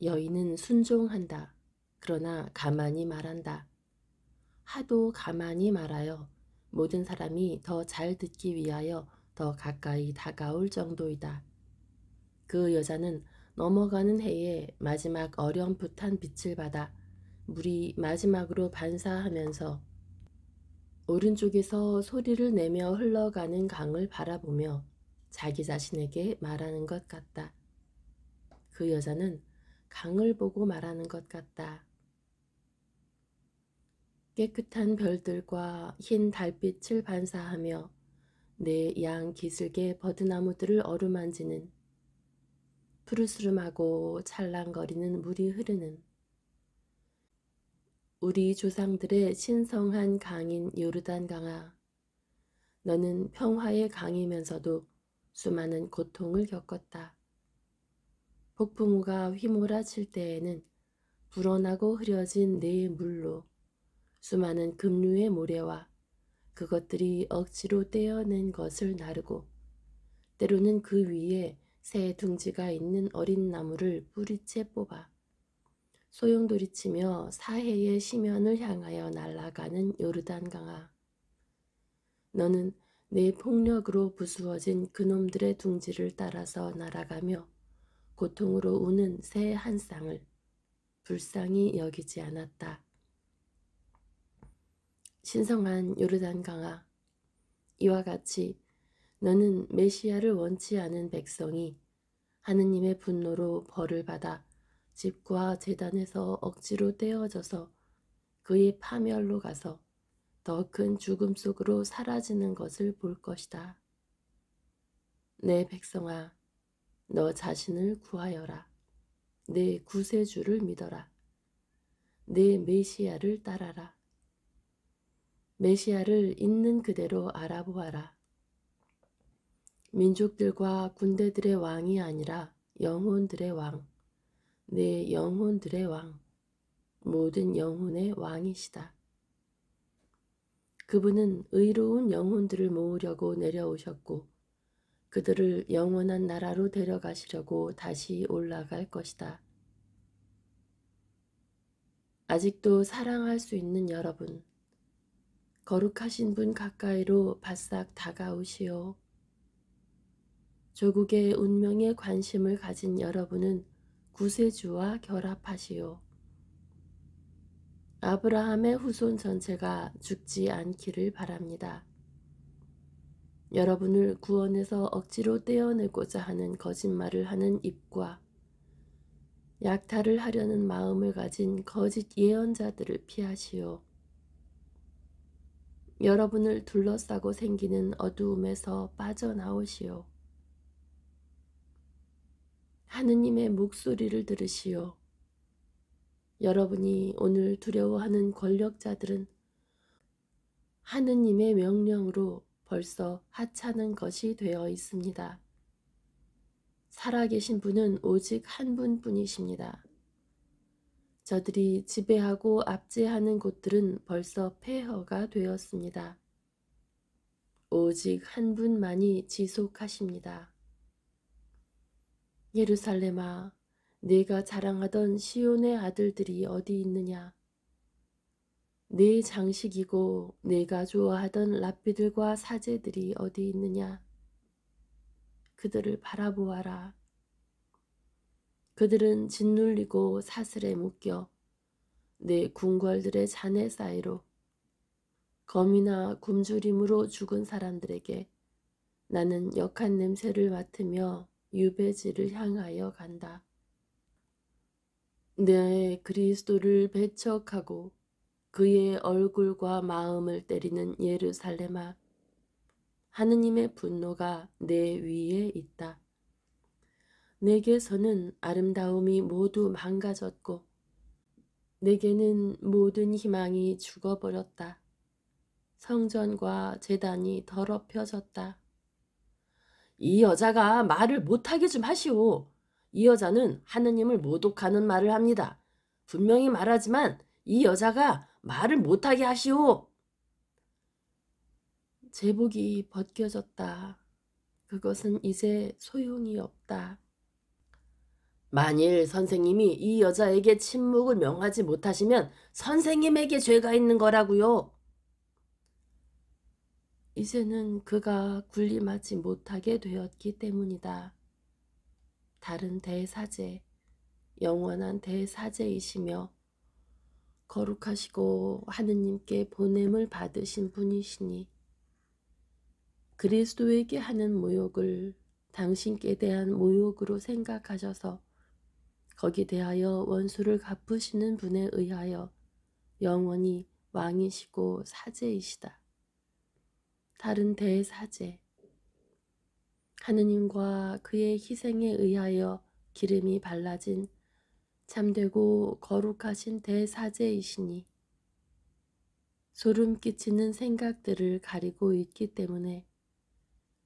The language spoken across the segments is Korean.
여인은 순종한다. 그러나 가만히 말한다. 하도 가만히 말하여 모든 사람이 더 잘 듣기 위하여 더 가까이 다가올 정도이다. 그 여자는 넘어가는 해에 마지막 어렴풋한 빛을 받아 물이 마지막으로 반사하면서 오른쪽에서 소리를 내며 흘러가는 강을 바라보며 자기 자신에게 말하는 것 같다. 그 여자는 강을 보고 말하는 것 같다. 깨끗한 별들과 흰 달빛을 반사하며 내 양 기슭의 버드나무들을 어루만지는 푸르스름하고 찰랑거리는 물이 흐르는 우리 조상들의 신성한 강인 요르단 강아, 너는 평화의 강이면서도 수많은 고통을 겪었다. 폭풍우가 휘몰아칠 때에는 불어나고 흐려진 내 물로 수많은 급류의 모래와 그것들이 억지로 떼어낸 것을 나르고 때로는 그 위에 새 둥지가 있는 어린 나무를 뿌리채 뽑아 소용돌이치며 사해의 심연을 향하여 날아가는 요르단 강아, 너는 내 폭력으로 부수어진 그놈들의 둥지를 따라서 날아가며 고통으로 우는 새 한 쌍을 불쌍히 여기지 않았다. 신성한 요르단 강아, 이와 같이 너는 메시아를 원치 않은 백성이 하느님의 분노로 벌을 받아 집과 제단에서 억지로 떼어져서 그의 파멸로 가서 더 큰 죽음 속으로 사라지는 것을 볼 것이다. 내 백성아, 너 자신을 구하여라. 내 구세주를 믿어라. 내 메시아를 따라라. 메시아를 있는 그대로 알아보아라. 민족들과 군대들의 왕이 아니라 영혼들의 왕, 내 영혼들의 왕, 모든 영혼의 왕이시다. 그분은 의로운 영혼들을 모으려고 내려오셨고 그들을 영원한 나라로 데려가시려고 다시 올라갈 것이다. 아직도 사랑할 수 있는 여러분, 거룩하신 분 가까이로 바싹 다가오시오. 조국의 운명에 관심을 가진 여러분은 구세주와 결합하시오. 아브라함의 후손 전체가 죽지 않기를 바랍니다. 여러분을 구원에서 억지로 떼어내고자 하는 거짓말을 하는 입과 약탈을 하려는 마음을 가진 거짓 예언자들을 피하시오. 여러분을 둘러싸고 생기는 어두움에서 빠져나오시오. 하느님의 목소리를 들으시오. 여러분이 오늘 두려워하는 권력자들은 하느님의 명령으로 벌써 하찮은 것이 되어 있습니다. 살아계신 분은 오직 한 분뿐이십니다. 저들이 지배하고 압제하는 곳들은 벌써 폐허가 되었습니다. 오직 한 분만이 지속하십니다. 예루살렘아, 네가 자랑하던 시온의 아들들이 어디 있느냐? 네 장식이고 네가 좋아하던 랍비들과 사제들이 어디 있느냐? 그들을 바라보아라. 그들은 짓눌리고 사슬에 묶여 내 궁궐들의 잔해 사이로 검이나 굶주림으로 죽은 사람들에게 나는 역한 냄새를 맡으며 유배지를 향하여 간다. 내 그리스도를 배척하고 그의 얼굴과 마음을 때리는 예루살렘아, 하느님의 분노가 내 위에 있다. 내게서는 아름다움이 모두 망가졌고 내게는 모든 희망이 죽어버렸다. 성전과 제단이 더럽혀졌다. 이 여자가 말을 못하게 좀 하시오. 이 여자는 하느님을 모독하는 말을 합니다. 분명히 말하지만 이 여자가 말을 못하게 하시오. 제복이 벗겨졌다. 그것은 이제 소용이 없다. 만일 선생님이 이 여자에게 침묵을 명하지 못하시면 선생님에게 죄가 있는 거라고요. 이제는 그가 군림하지 못하게 되었기 때문이다. 다른 대사제, 영원한 대사제이시며 거룩하시고 하느님께 보냄을 받으신 분이시니 그리스도에게 하는 모욕을 당신께 대한 모욕으로 생각하셔서 거기 대하여 원수를 갚으시는 분에 의하여 영원히 왕이시고 사제이시다. 다른 대사제, 하느님과 그의 희생에 의하여 기름이 발라진 참되고 거룩하신 대사제이시니 소름 끼치는 생각들을 가리고 있기 때문에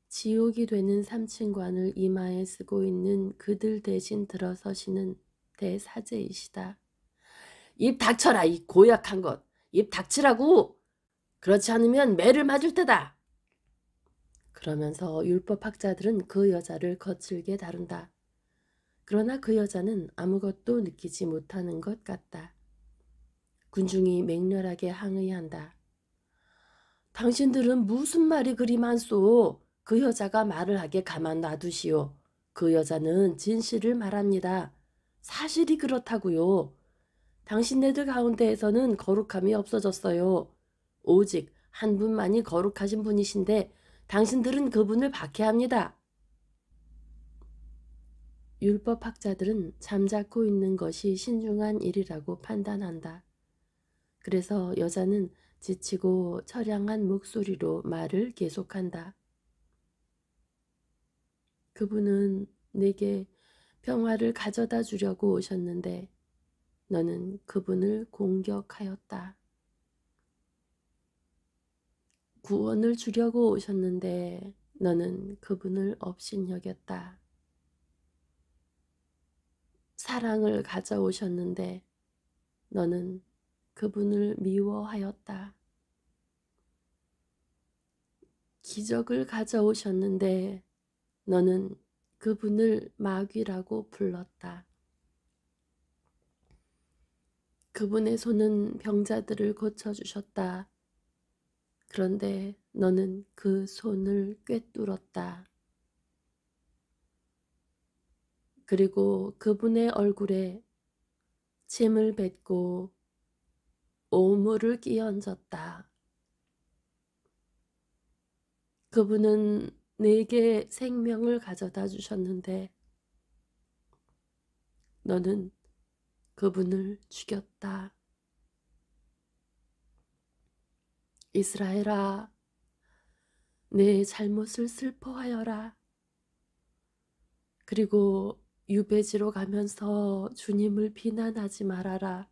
지옥이 되는 삼층관을 이마에 쓰고 있는 그들 대신 들어서시는 대사제이시다. 입 닥쳐라, 이 고약한 것. 입 닥치라고. 그렇지 않으면 매를 맞을 테다. 그러면서 율법학자들은 그 여자를 거칠게 다룬다. 그러나 그 여자는 아무것도 느끼지 못하는 것 같다. 군중이 맹렬하게 항의한다. 당신들은 무슨 말이 그리 많소? 그 여자가 말을 하게 가만 놔두시오. 그 여자는 진실을 말합니다. 사실이 그렇다고요. 당신네들 가운데에서는 거룩함이 없어졌어요. 오직 한 분만이 거룩하신 분이신데 당신들은 그분을 박해합니다. 율법학자들은 잠자코 있는 것이 신중한 일이라고 판단한다. 그래서 여자는 지치고 처량한 목소리로 말을 계속한다. 그분은 내게 평화를 가져다 주려고 오셨는데 너는 그분을 공격하였다. 구원을 주려고 오셨는데 너는 그분을 업신여겼다. 사랑을 가져오셨는데 너는 그분을 미워하였다. 기적을 가져오셨는데 너는 그분을 마귀라고 불렀다. 그분의 손은 병자들을 고쳐주셨다. 그런데 너는 그 손을 꿰뚫었다. 그리고 그분의 얼굴에 침을 뱉고 오물을 끼얹었다. 그분은 내게 생명을 가져다 주셨는데 너는 그분을 죽였다. 이스라엘아, 내 잘못을 슬퍼하여라. 그리고 유배지로 가면서 주님을 비난하지 말아라.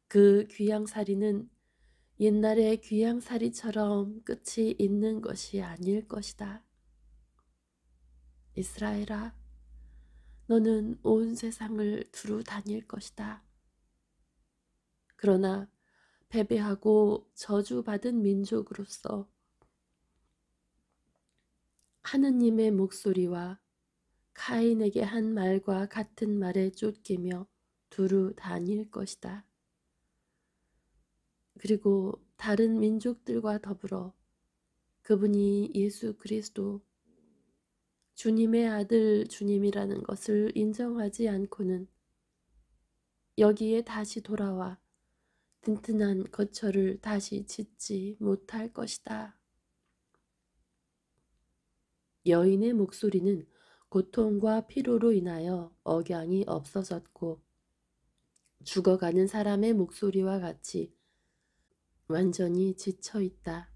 그 귀양살이는 옛날의 귀양살이처럼 끝이 있는 것이 아닐 것이다. 이스라엘아, 너는 온 세상을 두루 다닐 것이다. 그러나 패배하고 저주받은 민족으로서 하느님의 목소리와 카인에게 한 말과 같은 말에 쫓기며 두루 다닐 것이다. 그리고 다른 민족들과 더불어 그분이 예수 그리스도 주님의 아들 주님이라는 것을 인정하지 않고는 여기에 다시 돌아와 튼튼한 거처를 다시 짓지 못할 것이다. 여인의 목소리는 고통과 피로로 인하여 억양이 없어졌고 죽어가는 사람의 목소리와 같이 완전히 지쳐 있다.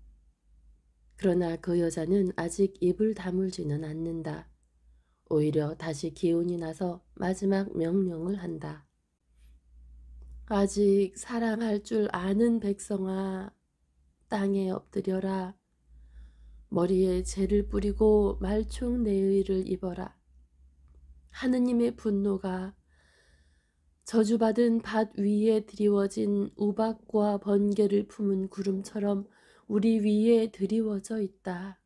그러나 그 여자는 아직 입을 다물지는 않는다. 오히려 다시 기운이 나서 마지막 명령을 한다. 아직 사랑할 줄 아는 백성아, 땅에 엎드려라. 머리에 재를 뿌리고 말총 내의를 입어라. 하느님의 분노가 저주받은 밭 위에 드리워진 우박과 번개를 품은 구름처럼 우리 위에 드리워져 있다.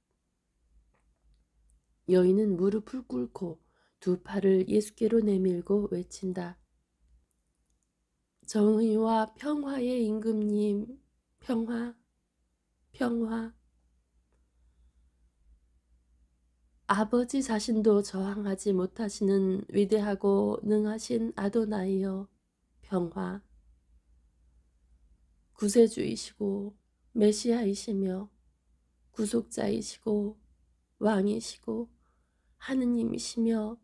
여인은 무릎을 꿇고 두 팔을 예수께로 내밀고 외친다. 정의와 평화의 임금님, 평화, 평화. 아버지 자신도 저항하지 못하시는 위대하고 능하신 아도나이여, 평화. 구세주이시고 메시아이시며 구속자이시고 왕이시고 하느님이시며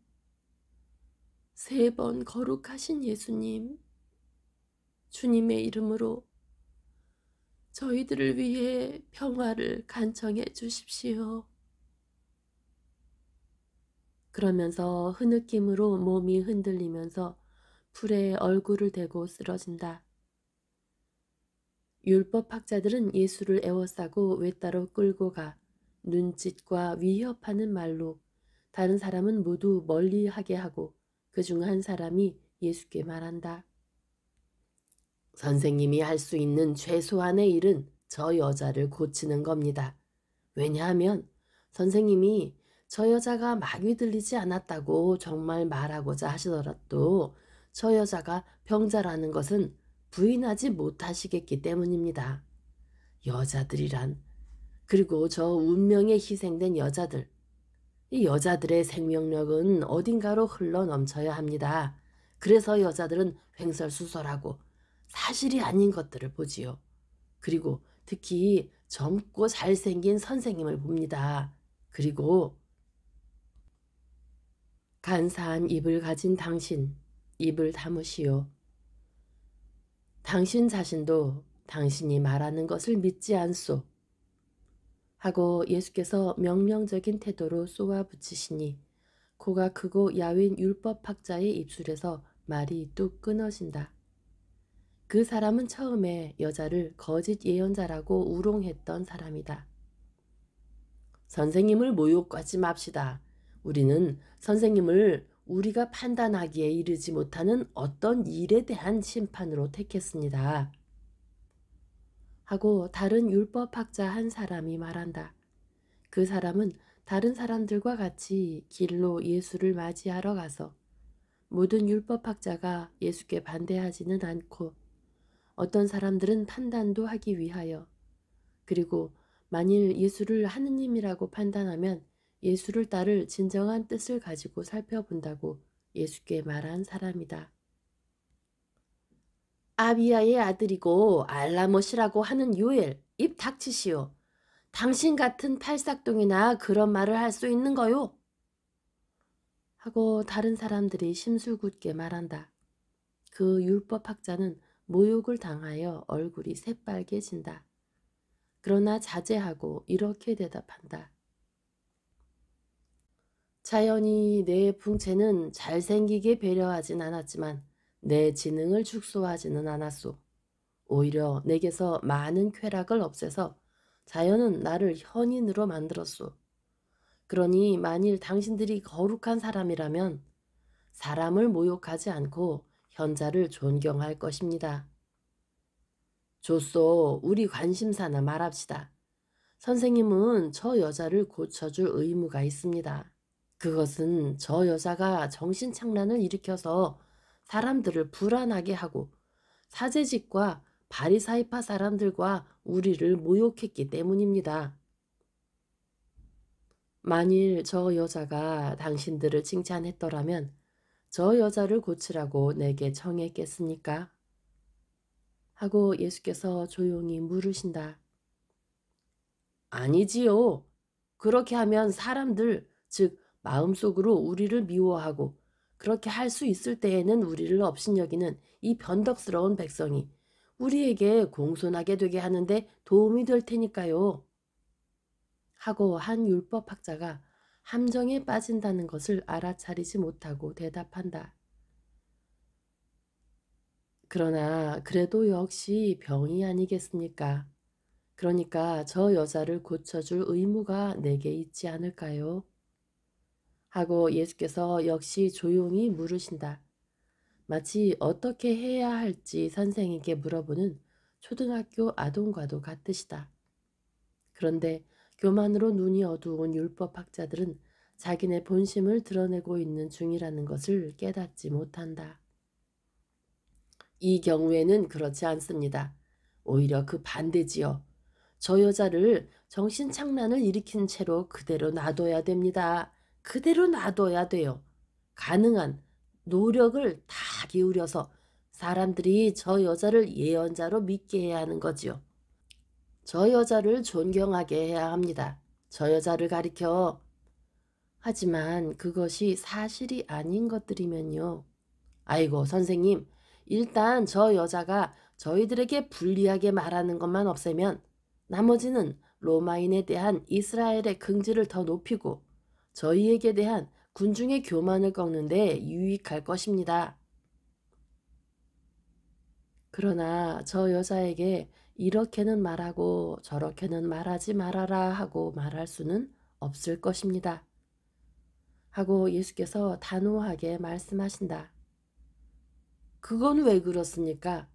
세 번 거룩하신 예수님, 주님의 이름으로 저희들을 위해 평화를 간청해 주십시오. 그러면서 흐느낌으로 몸이 흔들리면서 풀에 얼굴을 대고 쓰러진다. 율법학자들은 예수를 에워싸고 외따로 끌고 가 눈짓과 위협하는 말로 다른 사람은 모두 멀리하게 하고 그중 한 사람이 예수께 말한다. 선생님이 할 수 있는 최소한의 일은 저 여자를 고치는 겁니다. 왜냐하면 선생님이 저 여자가 막이 들리지 않았다고 정말 말하고자 하시더라도 저 여자가 병자라는 것은 부인하지 못하시겠기 때문입니다. 여자들이란, 그리고 저 운명에 희생된 여자들, 이 여자들의 생명력은 어딘가로 흘러 넘쳐야 합니다. 그래서 여자들은 횡설수설하고 사실이 아닌 것들을 보지요. 그리고 특히 젊고 잘생긴 선생님을 봅니다. 그리고 간사한 입을 가진 당신, 입을 다무시오. 당신 자신도 당신이 말하는 것을 믿지 않소. 하고 예수께서 명령적인 태도로 쏘아붙이시니 코가 크고 야윈 율법학자의 입술에서 말이 뚝 끊어진다. 그 사람은 처음에 여자를 거짓 예언자라고 우롱했던 사람이다. 선생님을 모욕하지 맙시다. 우리는 선생님을 우리가 판단하기에 이르지 못하는 어떤 일에 대한 심판으로 택했습니다. 하고 다른 율법학자 한 사람이 말한다. 그 사람은 다른 사람들과 같이 길로 예수를 맞이하러 가서 모든 율법학자가 예수께 반대하지는 않고 어떤 사람들은 판단도 하기 위하여, 그리고 만일 예수를 하느님이라고 판단하면 예수를 따를 진정한 뜻을 가지고 살펴본다고 예수께 말한 사람이다. 아비야의 아들이고 알라못이라고 하는 요엘, 입 닥치시오. 당신 같은 탈삭동이나 그런 말을 할 수 있는 거요? 하고 다른 사람들이 심술궂게 말한다. 그 율법학자는 모욕을 당하여 얼굴이 새빨개진다. 그러나 자제하고 이렇게 대답한다. 자연히 내 풍채는 잘생기게 배려하진 않았지만 내 지능을 축소하지는 않았소. 오히려 내게서 많은 쾌락을 없애서 자연은 나를 현인으로 만들었소. 그러니 만일 당신들이 거룩한 사람이라면 사람을 모욕하지 않고 현자를 존경할 것입니다. 좋소, 우리 관심사나 말합시다. 선생님은 저 여자를 고쳐줄 의무가 있습니다. 그것은 저 여자가 정신착란을 일으켜서 사람들을 불안하게 하고 사제직과 바리사이파 사람들과 우리를 모욕했기 때문입니다. 만일 저 여자가 당신들을 칭찬했더라면 저 여자를 고치라고 내게 청했겠습니까? 하고 예수께서 조용히 물으신다. 아니지요. 그렇게 하면 사람들, 즉 마음속으로 우리를 미워하고 그렇게 할 수 있을 때에는 우리를 업신여기는 이 변덕스러운 백성이 우리에게 공손하게 되게 하는데 도움이 될 테니까요. 하고 한 율법학자가 함정에 빠진다는 것을 알아차리지 못하고 대답한다. 그러나 그래도 역시 병이 아니겠습니까? 그러니까 저 여자를 고쳐줄 의무가 내게 있지 않을까요? 하고 예수께서 역시 조용히 물으신다. 마치 어떻게 해야 할지 선생에게 물어보는 초등학교 아동과도 같으시다. 그런데 교만으로 눈이 어두운 율법학자들은 자기네 본심을 드러내고 있는 중이라는 것을 깨닫지 못한다. 이 경우에는 그렇지 않습니다. 오히려 그 반대지요. 저 여자를 정신착란을 일으킨 채로 그대로 놔둬야 됩니다. 그대로 놔둬야 돼요. 가능한 노력을 다 기울여서 사람들이 저 여자를 예언자로 믿게 해야 하는 거지요. 저 여자를 존경하게 해야 합니다. 저 여자를 가리켜. 하지만 그것이 사실이 아닌 것들이면요. 아이고 선생님, 일단 저 여자가 저희들에게 불리하게 말하는 것만 없애면 나머지는 로마인에 대한 이스라엘의 긍지를 더 높이고 저희에게 대한 군중의 교만을 꺾는 데 유익할 것입니다. 그러나 저 여자에게 이렇게는 말하고 저렇게는 말하지 말아라 하고 말할 수는 없을 것입니다. 하고 예수께서 단호하게 말씀하신다. 그건 왜 그렇습니까?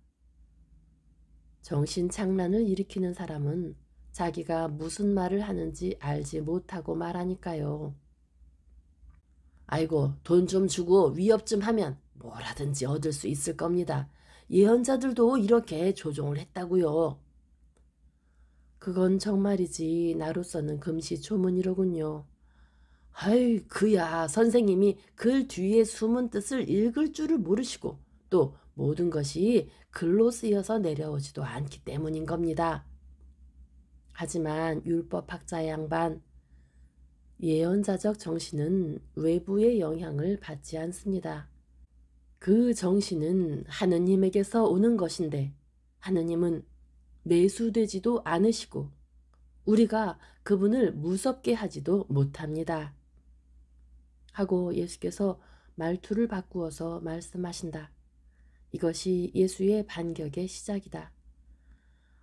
정신착란을 일으키는 사람은 자기가 무슨 말을 하는지 알지 못하고 말하니까요. 아이고, 돈 좀 주고 위협 좀 하면 뭐라든지 얻을 수 있을 겁니다. 예언자들도 이렇게 조종을 했다고요. 그건 정말이지 나로서는 금시초문이로군요. 아이, 그야 선생님이 글 뒤에 숨은 뜻을 읽을 줄을 모르시고 또 모든 것이 글로 쓰여서 내려오지도 않기 때문인 겁니다. 하지만 율법학자 양반, 예언자적 정신은 외부의 영향을 받지 않습니다. 그 정신은 하느님에게서 오는 것인데 하느님은 매수되지도 않으시고 우리가 그분을 무섭게 하지도 못합니다. 하고 예수께서 말투를 바꾸어서 말씀하신다. 이것이 예수의 반격의 시작이다.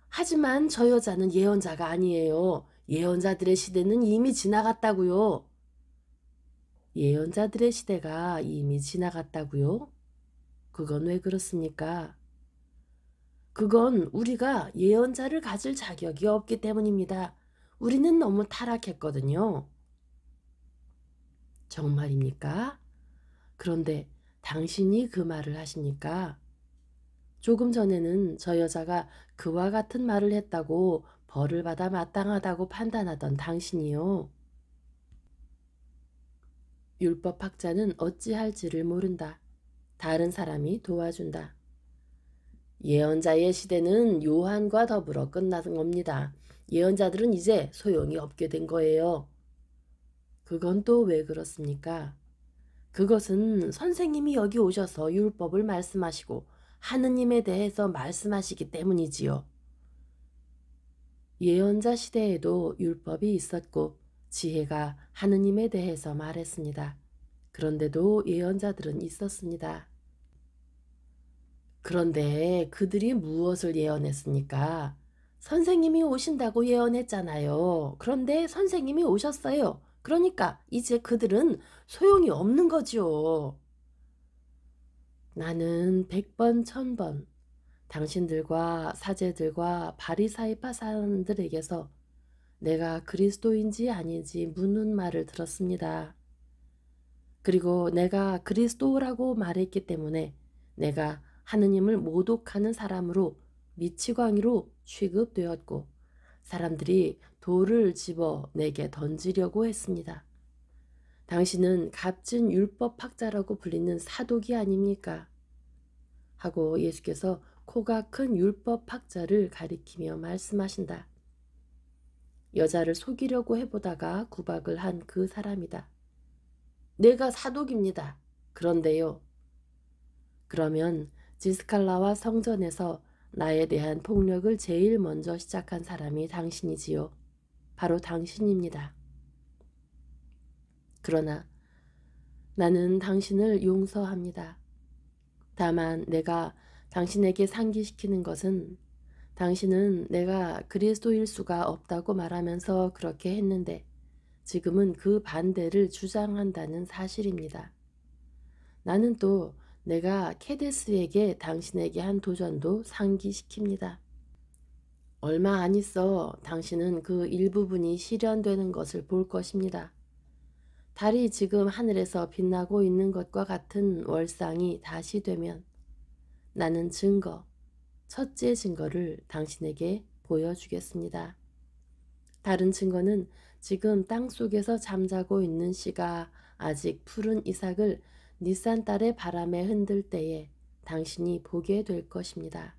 하지만 저 여자는 예언자가 아니에요. 예언자들의 시대는 이미 지나갔다고요. 예언자들의 시대가 이미 지나갔다고요? 그건 왜 그렇습니까? 그건 우리가 예언자를 가질 자격이 없기 때문입니다. 우리는 너무 타락했거든요. 정말입니까? 그런데 당신이 그 말을 하십니까? 조금 전에는 저 여자가 그와 같은 말을 했다고 벌을 받아 마땅하다고 판단하던 당신이요. 율법학자는 어찌할지를 모른다. 다른 사람이 도와준다. 예언자의 시대는 요한과 더불어 끝나는 겁니다. 예언자들은 이제 소용이 없게 된 거예요. 그건 또 왜 그렇습니까? 그것은 선생님이 여기 오셔서 율법을 말씀하시고 하느님에 대해서 말씀하시기 때문이지요. 예언자 시대에도 율법이 있었고 지혜가 하느님에 대해서 말했습니다. 그런데도 예언자들은 있었습니다. 그런데 그들이 무엇을 예언했습니까? 선생님이 오신다고 예언했잖아요. 그런데 선생님이 오셨어요. 그러니까 이제 그들은 소용이 없는 거지요. 나는 100번, 1000번 당신들과 사제들과 바리사이파 사람들에게서 내가 그리스도인지 아닌지 묻는 말을 들었습니다. 그리고 내가 그리스도라고 말했기 때문에 내가 하느님을 모독하는 사람으로 미치광이로 취급되었고 사람들이 돌을 집어 내게 던지려고 했습니다. 당신은 값진 율법학자라고 불리는 사독이 아닙니까? 하고 예수께서 코가 큰 율법학자를 가리키며 말씀하신다. 여자를 속이려고 해보다가 구박을 한 그 사람이다. 내가 사독입니다. 그런데요. 그러면 지스칼라와 성전에서 나에 대한 폭력을 제일 먼저 시작한 사람이 당신이지요. 바로 당신입니다. 그러나 나는 당신을 용서합니다. 다만 내가 당신에게 상기시키는 것은 당신은 내가 그리스도일 수가 없다고 말하면서 그렇게 했는데 지금은 그 반대를 주장한다는 사실입니다. 나는 또 내가 케데스에게 당신에게 한 도전도 상기시킵니다. 얼마 안 있어 당신은 그 일부분이 실현되는 것을 볼 것입니다. 달이 지금 하늘에서 빛나고 있는 것과 같은 월상이 다시 되면 나는 첫째 증거를 당신에게 보여주겠습니다. 다른 증거는 지금 땅속에서 잠자고 있는 씨가 아직 푸른 이삭을 니산달의 바람에 흔들 때에 당신이 보게 될 것입니다.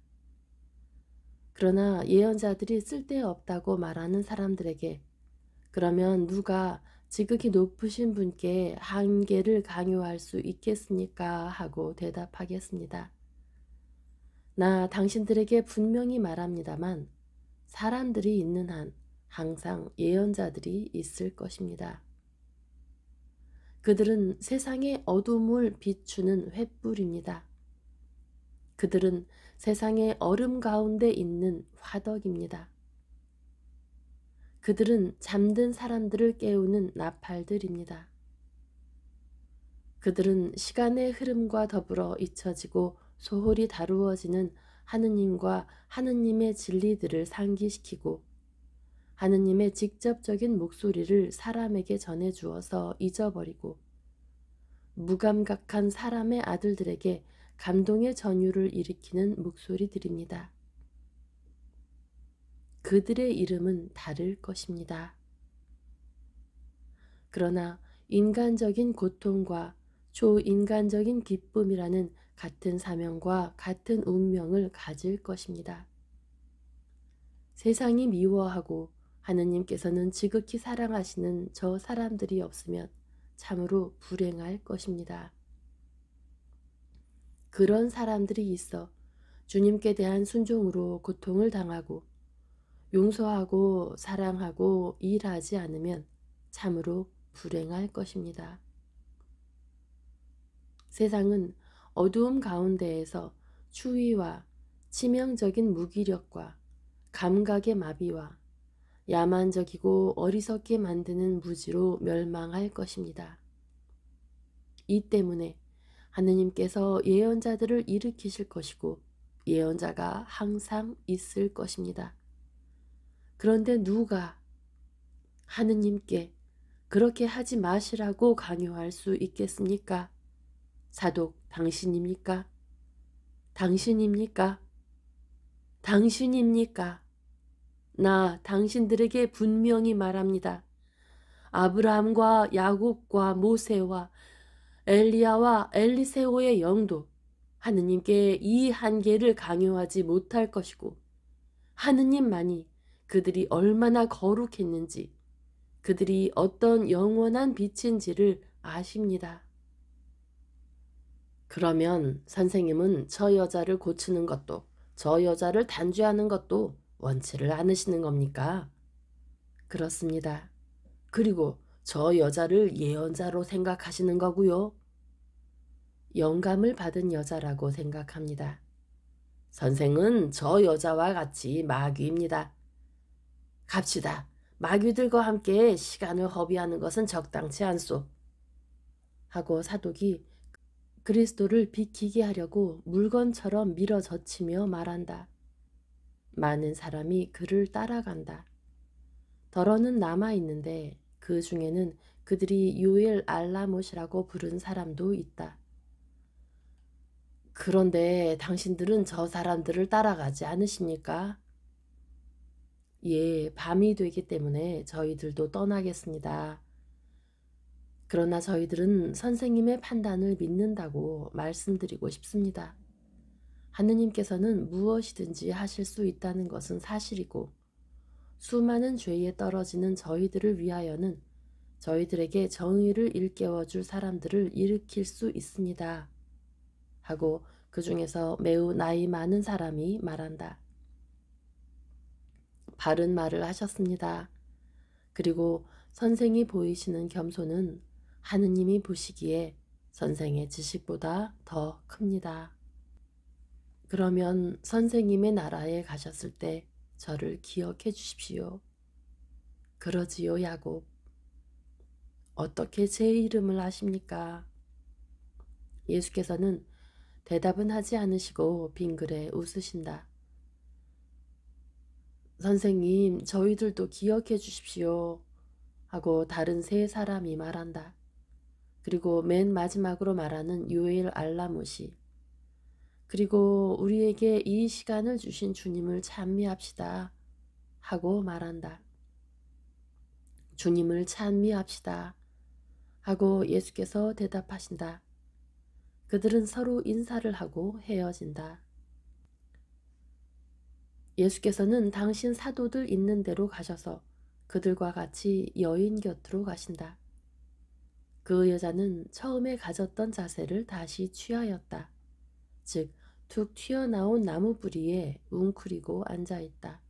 그러나 예언자들이 쓸데없다고 말하는 사람들에게 그러면 누가 지극히 높으신 분께 한계를 강요할 수 있겠습니까? 하고 대답하겠습니다. 나 당신들에게 분명히 말합니다만 사람들이 있는 한 항상 예언자들이 있을 것입니다. 그들은 세상의 어둠을 비추는 횃불입니다. 그들은 세상의 얼음 가운데 있는 화덕입니다. 그들은 잠든 사람들을 깨우는 나팔들입니다. 그들은 시간의 흐름과 더불어 잊혀지고 소홀히 다루어지는 하느님과 하느님의 진리들을 상기시키고 하느님의 직접적인 목소리를 사람에게 전해주어서 잊어버리고 무감각한 사람의 아들들에게 감동의 전율을 일으키는 목소리들입니다. 그들의 이름은 다를 것입니다. 그러나 인간적인 고통과 초인간적인 기쁨이라는 같은 사명과 같은 운명을 가질 것입니다. 세상이 미워하고 하느님께서는 지극히 사랑하시는 저 사람들이 없으면 참으로 불행할 것입니다. 그런 사람들이 있어 주님께 대한 순종으로 고통을 당하고 용서하고 사랑하고 일하지 않으면 참으로 불행할 것입니다. 세상은 어두움 가운데에서 추위와 치명적인 무기력과 감각의 마비와 야만적이고 어리석게 만드는 무지로 멸망할 것입니다. 이 때문에 하느님께서 예언자들을 일으키실 것이고 예언자가 항상 있을 것입니다. 그런데 누가 하느님께 그렇게 하지 마시라고 강요할 수 있겠습니까? 사독 당신입니까? 당신입니까? 당신입니까? 나 당신들에게 분명히 말합니다. 아브라함과 야곱과 모세와 엘리야와 엘리세오의 영도 하느님께 이 한계를 강요하지 못할 것이고 하느님만이 그들이 얼마나 거룩했는지 그들이 어떤 영원한 빛인지를 아십니다. 그러면 선생님은 저 여자를 고치는 것도 저 여자를 단죄하는 것도 원치를 않으시는 겁니까? 그렇습니다. 그리고 저 여자를 예언자로 생각하시는 거고요. 영감을 받은 여자라고 생각합니다. 선생은 저 여자와 같이 마귀입니다. 갑시다. 마귀들과 함께 시간을 허비하는 것은 적당치 않소. 하고 사독이 그리스도를 비키게 하려고 물건처럼 밀어젖히며 말한다. 많은 사람이 그를 따라간다. 더러는 남아있는데 그 중에는 그들이 요엘 알라못이라고 부른 사람도 있다. 그런데 당신들은 저 사람들을 따라가지 않으십니까? 예, 밤이 되기 때문에 저희들도 떠나겠습니다. 그러나 저희들은 선생님의 판단을 믿는다고 말씀드리고 싶습니다. 하느님께서는 무엇이든지 하실 수 있다는 것은 사실이고 수많은 죄에 떨어지는 저희들을 위하여는 저희들에게 정의를 일깨워 줄 사람들을 일으킬 수 있습니다. 하고 그 중에서 매우 나이 많은 사람이 말한다. 바른 말을 하셨습니다. 그리고 선생이 보이시는 겸손은 하느님이 보시기에 선생의 지식보다 더 큽니다. 그러면 선생님의 나라에 가셨을 때 저를 기억해 주십시오. 그러지요, 야곱. 어떻게 제 이름을 아십니까? 예수께서는 대답은 하지 않으시고 빙그레 웃으신다. 선생님, 저희들도 기억해 주십시오. 하고 다른 세 사람이 말한다. 그리고 맨 마지막으로 말하는 요엘 알라못이, 그리고 우리에게 이 시간을 주신 주님을 찬미합시다 하고 말한다. 주님을 찬미합시다 하고 예수께서 대답하신다. 그들은 서로 인사를 하고 헤어진다. 예수께서는 당신 사도들 있는 데로 가셔서 그들과 같이 여인 곁으로 가신다. 그 여자는 처음에 가졌던 자세를 다시 취하였다. 즉, 툭 튀어나온 나무 뿌리에 웅크리고 앉아있다.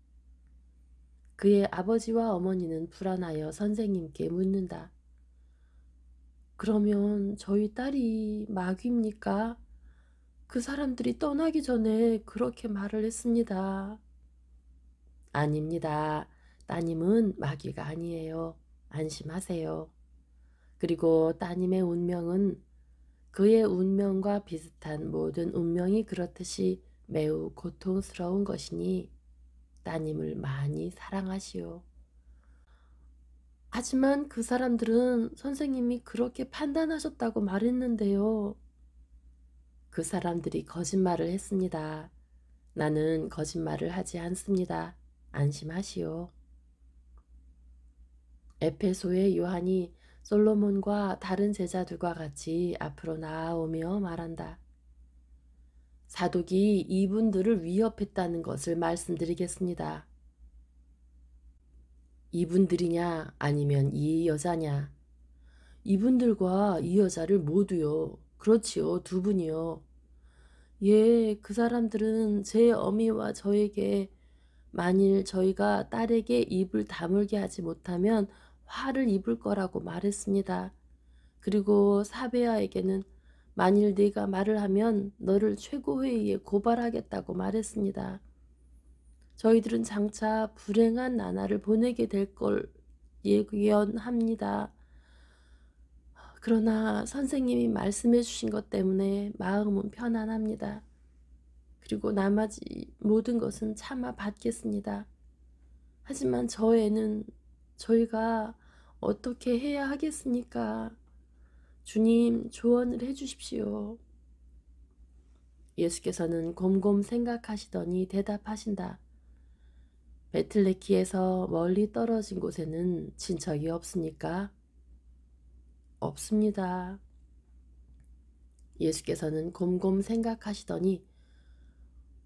그의 아버지와 어머니는 불안하여 선생님께 묻는다. 그러면 저희 딸이 마귀입니까? 그 사람들이 떠나기 전에 그렇게 말을 했습니다. 아닙니다. 따님은 마귀가 아니에요. 안심하세요. 그리고 따님의 운명은 그의 운명과 비슷한 모든 운명이 그렇듯이 매우 고통스러운 것이니 따님을 많이 사랑하시오. 하지만 그 사람들은 선생님이 그렇게 판단하셨다고 말했는데요. 그 사람들이 거짓말을 했습니다. 나는 거짓말을 하지 않습니다. 안심하시오. 에페소의 요한이 솔로몬과 다른 제자들과 같이 앞으로 나아오며 말한다. 사독이 이분들을 위협했다는 것을 말씀드리겠습니다. 이분들이냐 아니면 이 여자냐? 이분들과 이 여자를 모두요. 그렇지요. 두 분이요. 예, 그 사람들은 제 어미와 저에게 만일 저희가 딸에게 입을 다물게 하지 못하면 화를 입을 거라고 말했습니다. 그리고 사베아에게는 만일 네가 말을 하면 너를 최고회의에 고발하겠다고 말했습니다. 저희들은 장차 불행한 나날을 보내게 될 걸 예견합니다. 그러나 선생님이 말씀해 주신 것 때문에 마음은 편안합니다. 그리고 나머지 모든 것은 참아 받겠습니다. 하지만 저 애는 저희가 어떻게 해야 하겠습니까? 주님 조언을 해 주십시오. 예수께서는 곰곰 생각하시더니 대답하신다. 베틀레키에서 멀리 떨어진 곳에는 친척이 없습니까? 없습니다. 예수께서는 곰곰 생각하시더니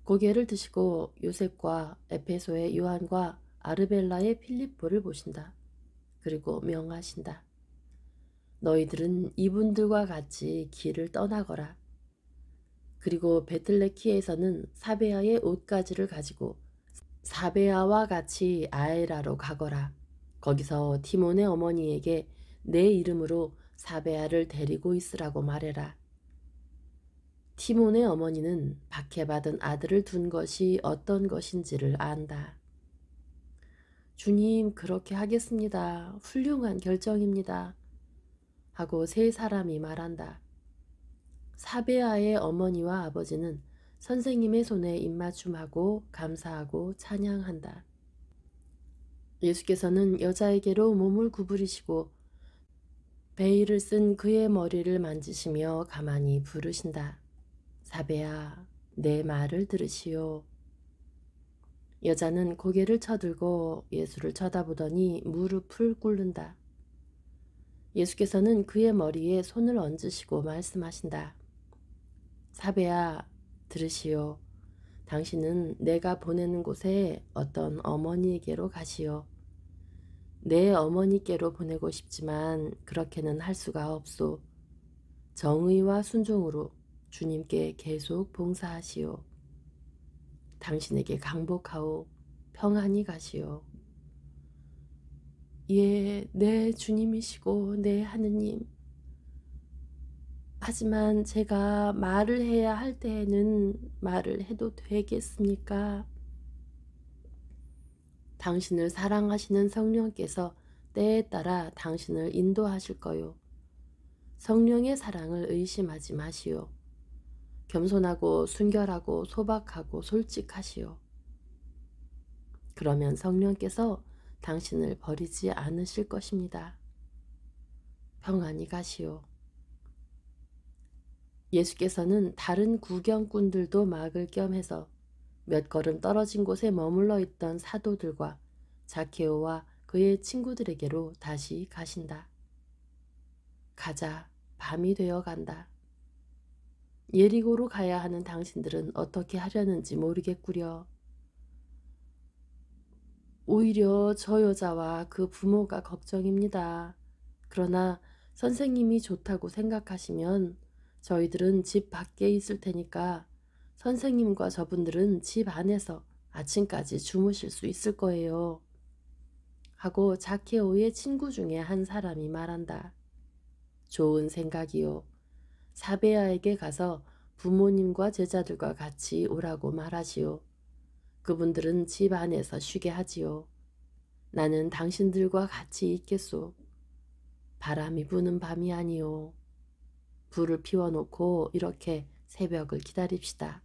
고개를 드시고 요셉과 에페소의 요한과 아르벨라의 필립보를 보신다. 그리고 명하신다. 너희들은 이분들과 같이 길을 떠나거라. 그리고 베틀레키에서는 사베아의 옷가지를 가지고 사베아와 같이 아에라로 가거라. 거기서 티몬의 어머니에게 내 이름으로 사베아를 데리고 있으라고 말해라. 티몬의 어머니는 박해받은 아들을 둔 것이 어떤 것인지를 안다. 주님, 그렇게 하겠습니다. 훌륭한 결정입니다. 하고 세 사람이 말한다. 사베아의 어머니와 아버지는 선생님의 손에 입맞춤하고 감사하고 찬양한다. 예수께서는 여자에게로 몸을 구부리시고 베일을 쓴 그의 머리를 만지시며 가만히 부르신다. 사베아, 내 말을 들으시오. 여자는 고개를 쳐들고 예수를 쳐다보더니 무릎을 꿇는다. 예수께서는 그의 머리에 손을 얹으시고 말씀하신다. 사베아, 들으시오. 당신은 내가 보내는 곳에 어떤 어머니에게로 가시오. 내 어머니께로 보내고 싶지만 그렇게는 할 수가 없소. 정의와 순종으로 주님께 계속 봉사하시오. 당신에게 강복하오. 평안히 가시오. 예, 내 주님이시고 내 하느님. 하지만 제가 말을 해야 할 때에는 말을 해도 되겠습니까? 당신을 사랑하시는 성령께서 때에 따라 당신을 인도하실 거요. 성령의 사랑을 의심하지 마시오. 겸손하고 순결하고 소박하고 솔직하시오. 그러면 성령께서 당신을 버리지 않으실 것입니다. 평안히 가시오. 예수께서는 다른 구경꾼들도 막을 겸 해서 몇 걸음 떨어진 곳에 머물러 있던 사도들과 자케오와 그의 친구들에게로 다시 가신다. 가자, 밤이 되어 간다. 예리고로 가야 하는 당신들은 어떻게 하려는지 모르겠구려. 오히려 저 여자와 그 부모가 걱정입니다. 그러나 선생님이 좋다고 생각하시면 저희들은 집 밖에 있을 테니까 선생님과 저분들은 집 안에서 아침까지 주무실 수 있을 거예요. 하고 자케오의 친구 중에 한 사람이 말한다. 좋은 생각이요. 사베아에게 가서 부모님과 제자들과 같이 오라고 말하시오. 그분들은 집 안에서 쉬게 하지요. 나는 당신들과 같이 있겠소. 바람이 부는 밤이 아니오. 불을 피워놓고 이렇게 새벽을 기다립시다.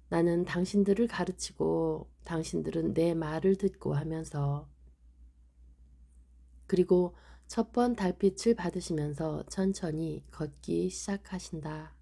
나는 당신들을 가르치고 당신들은 내 말을 듣고 하면서 그리고 첫 번 달빛을 받으시면서 천천히 걷기 시작하신다.